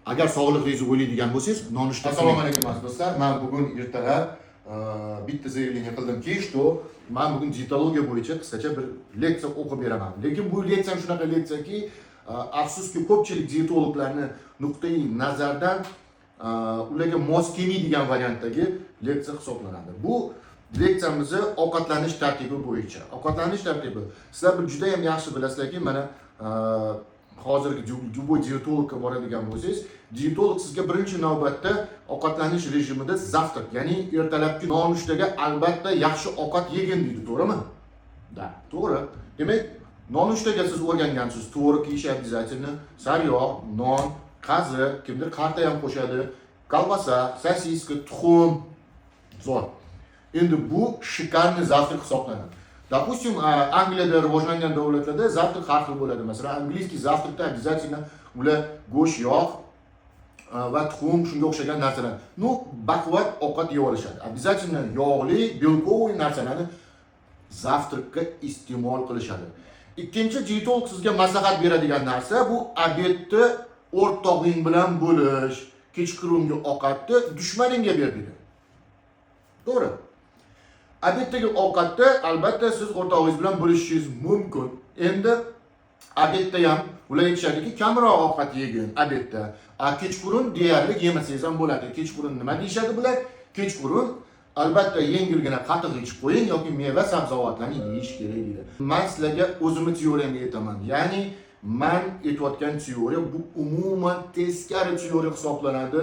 Agar sog'liqingizni o'ylaydigan bo'lsangiz, nonushta. Assalomu alaykum aziz do'stlar. Men bugun ertalab bitta заявление qildimki, что men bugun dietologiya bo'yicha qisqacha bir leksiya o'qib beraman. Lekin bu leksiyam shunaqa leksiyaki, afsuski ko'pchilik dietologlarni nuqtai nazardan ularga mos kelmaydigan variantdagi leksiya hisoblanadi. Bu leksiyamizni ovqatlanish tartibi bo'yicha. Ovqatlanish tartibi. Sizlar juda ham yaxshi bilasizlarki, mana hozirgi любой dietologga boradigan bo'lsangiz, dietolog sizga birinchi navbatda ovqatlanish rejimida zavtrak, ya'ni ertalabki nonushtaga albatta yaxshi ovqat yegin deydi, to'g'rimi? Da, to'g'ri. Demak, nonushtaga siz o'rgangansiz, tvorog yeyish обязательно, sariyog', non, qazi, kimdir qarta ham qo'shadi, kolbasa, sosiska, tuxum, zo'r. Endi bu shikarni zavtrak hisoblanadi. Допустим, Angliyada rivojlangan davlatlarda zavtrak har xil bo'ladi. Masalan, angliyskiy zavtrakda обязательно ular go'sht, yog' va tuxum shunga o'xshagan narsalar. Ну, baquvvat ovqat yeb olishadi. Обязательно yog'li, belkovli narsalarni zavtrakka iste'mol qilishadi. Ikkinchi, dietolog sizga maslahat beradigan narsa bu obedni o'rtog'ing bilan bo'lish, kechqurungi ovqatni dushmaningga ber deydi. To'g'ri? Obeddagi ovqatni albatta siz o'rtog'ingiz bilan bo'lishingiz mumkin. Endi obedda ham ular aytishadiki, kamroq ovqat yegin obedda. Kechqurun deyarli yemasangiz ham bo'ladi. Kechqurun nima deyshadi bular? Kechqurun albatta yengilgina qatiq ichib qo'ying yoki meva sabzavotlarni yeyish kerak deydi. Men sizlarga o'zimni teoriyamni aytaman. Ya'ni men aytayotgan teoriya bu umuman teskari teoriya hisoblanadi,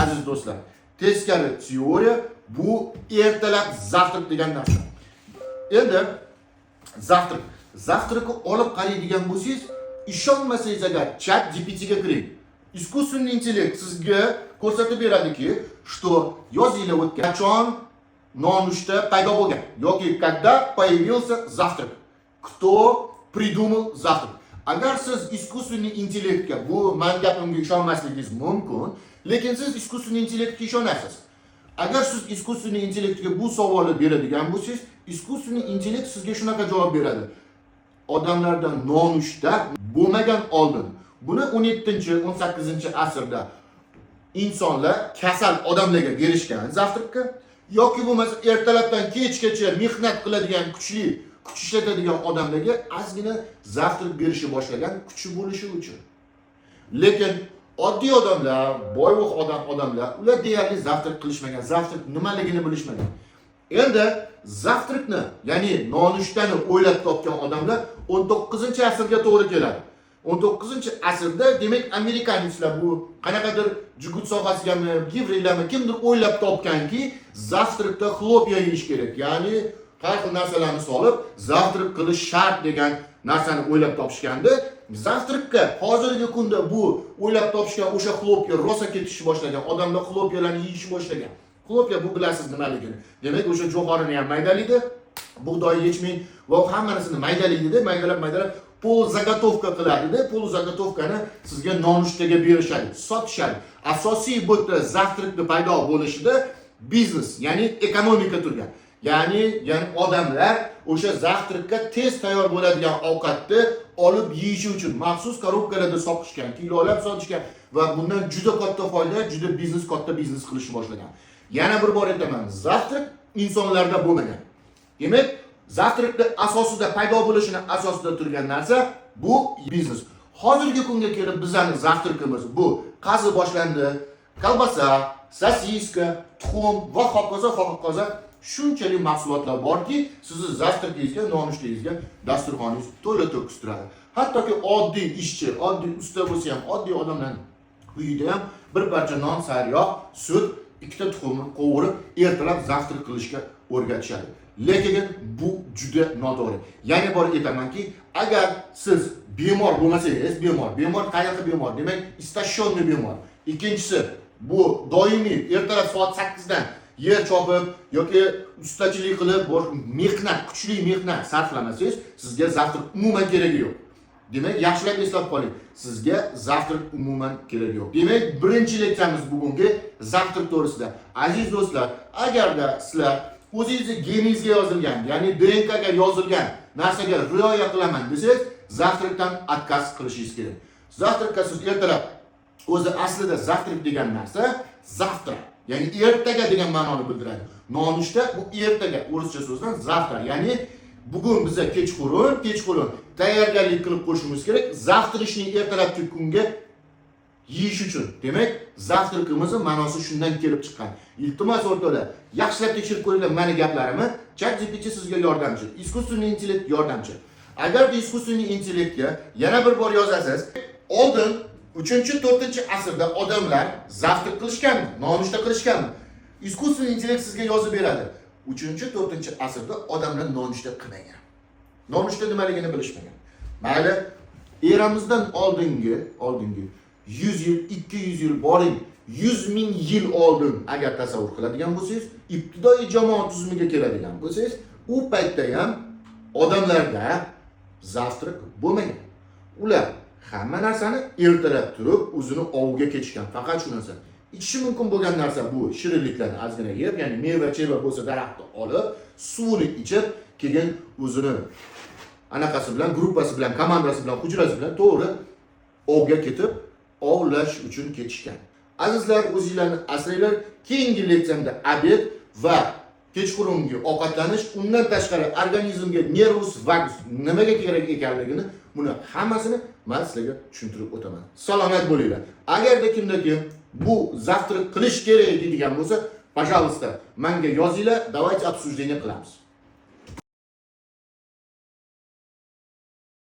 aziz do'stlar. Teskari teoriya bu ertalab zavtrak degan narsa. Endi zavtrakni olib qaraydigan bo'lsangiz, ishonmasangiz agar ChatGPTga kiring. Искусственный интеллект sizga ko'rsatib beradiki, что yozinglar o'tgan qachon nonushta paydo bo'lgan yoki когда появился завтрак. Кто придумал завтрак? Agar siz искусственный интеллектga, bu men gapimga ishonmasligingiz mumkin, lekin siz искусственный интеллектga ishonasiz. Agar siz искусственный интеллектga bu savolni beradigan bo'lsangiz, искусственный интеллект sizga shunaqa javob beradi. Odamlardan nonushta bo'lmagan oldin, buni 17-18-asrda insonlar kasal odamlarga berishgan zavtrakka, yoki bo'lmasa ertalabdan kechgacha mehnat qiladigan kuchli, kuch ishlatadigan odamlarga ozgina zavtrak berishni boshlagan, kuchi bo'lishi uchun. Lekin oddiy odamlar, boyvoq odamlar ular deyarli zavtrak qilishmagan, zavtrak nimaligini bilishmagan. Endi zavtrakni, ya'ni nonushtani o'ylab topgan odamlar 19-asrga to'g'ri keladi. 19-asrda demak amerikaliklar bu qanaqadir jugut sohasigami, yevreylarmi kimdir o'ylab topganki, zavtrakda xlopya yeyish kerak. Ya'ni har xil narsalarni solib zavtrak qilish shart degan narsani o'ylab topishganda, zavtrakka hozirgi kunda bu o'ylab topishgan o'sha xlopya rosa ketishni boshlagan, odamlar xlopyalarni yeyishni boshlagan. Xlopya bu bilasiz nimaligini. Demak, o'sha jo'xorini ham maydalaydi, bug'doy yechmang va hammasini maydalaydi, maydalab polzagotовка qiladi. Polzagotовкani sizga nonushtaga berishadi, sotishadi. Asosiy bu zavtrakni paydo bo'lishida biznes, ya'ni ekonomika turgan. Ya'ni odamlar o'sha zavtrakka tez tayyor bo'ladigan ovqatni olib yeyishi uchun maxsus korobkalarda sotishgan, kilolab sotishgan va bundan juda katta foyda, juda katta biznes qilishni boshlagan. Yana bir bor aytaman, zavtrak insonlarda bo'lmagan. Demak, zavtrakni asosida paydo bo'lishini asosida turgan narsa bu biznes. Hozirgi kunga kelib bizning zavtrakimiz bu qazi boshlandi, kolbasa, sosiska, tuxum va hokazo shunchalik mahsulotlar borki, sizni zavtrakingizga, nonushtangizga dasturxoningiz to'la to'kis turadi. Hattoki oddiy ishchi, oddiy usta bo'lsa ham, oddiy odamlar uyida ham bir parcha non, sariyog', sut, ikkita tuxumni qovurib ertalab zavtrak qilishga o'rgatishadi. Lekin bu juda noto'g'ri. Ya'ni bor aytamanki, agar siz bemor bo'lmasangiz, bemor qayoqqa bemor? Demak, istashonli bemor. Ikkinchisi, bu doimiy ertalab soat 8dan yer chopib yoki ustachilik qilib, mehnat, kuchli mehnat sarflamasangiz, sizga zavtrak umuman keragi yo'q. Demak, yaxshilab eslab qoling. Sizga zavtrak umuman keragi yo'q. Demak, birinchi leksiyamiz bugungi zavtrak to'g'risida. Aziz do'stlar, agarda sizlar o'zingizning geningizga yozilgan, ya'ni DNKga yozilgan narsaga rioya qilaman desangiz, zavtrakdan отказ qilishingiz kerak. Zavtrakka siz ertalab o'zi aslida zavtrak degan narsa zavtra, ya'ni ertaga degan ma'noni bildiradi. Nonushta bu ertaga, o'rischa so'zdan zavtra, ya'ni bugun biza kechqurun tayyorgarlik qilib qo'yishimiz kerak zavtrishning ertalabki kunga yeyish uchun. Demak, zavtrikimizning ma'nosi shundan kelib chiqqan. Iltimos o'rtoqlar, yaxshilab tekshirib ko'ringlar meni gaplarimni. ChatGPT sizga yordamchi, искусственный intellekt yordamchi. Agar bu искусственный intellektga yana bir bor yozasiz, oldin 3-4-asrda odamlar zavtrik qilishganmi, nonushta qilishganmi? Искусственный intellekt sizga yozib beradi. 3-4-asrda odamlar nonushta qilmagan. Nonushta nimaligini bilishmagan. Mayli, eramizdan oldingi 100 yil, 200 yil boring, 100 ming yil oldin agar tasavvur qiladigan bo'lsangiz, ibtidoiy jamoat tuzumiga keladigan bo'lsangiz, u paytda ham odamlarda zavtrik bo'lmagan. Ular hamma narsani ertalab turib o'zini ovga ketishgan. Faqat shu narsa. Ichishi mumkin bo'lgan narsa bu shirinliklarni ozgina yeb, ya'ni meva-cheva bo'lsa daraxtni olib, suvini ichib, keyin o'zini anaqasi bilan, gruppasi bilan, komandasi bilan, hujrasi bilan to'g'ri ovga ketib, ovlash uchun ketishgan. Azizlar, o'zingizlarni asranglar. Keyingi leksiyamda obed va kechqurungi ovqatlanish, undan tashqari organizmga nervus vagus nimaga kerak ekanligini, buni hammasini men sizlarga tushuntirib o'taman. Salomat bo'linglar. Agarda kimdagi bu zavtrik qilish kerak deydigan bo'lsa, пожалуйста, menga yozinglar, давайте обсуждение qilamiz.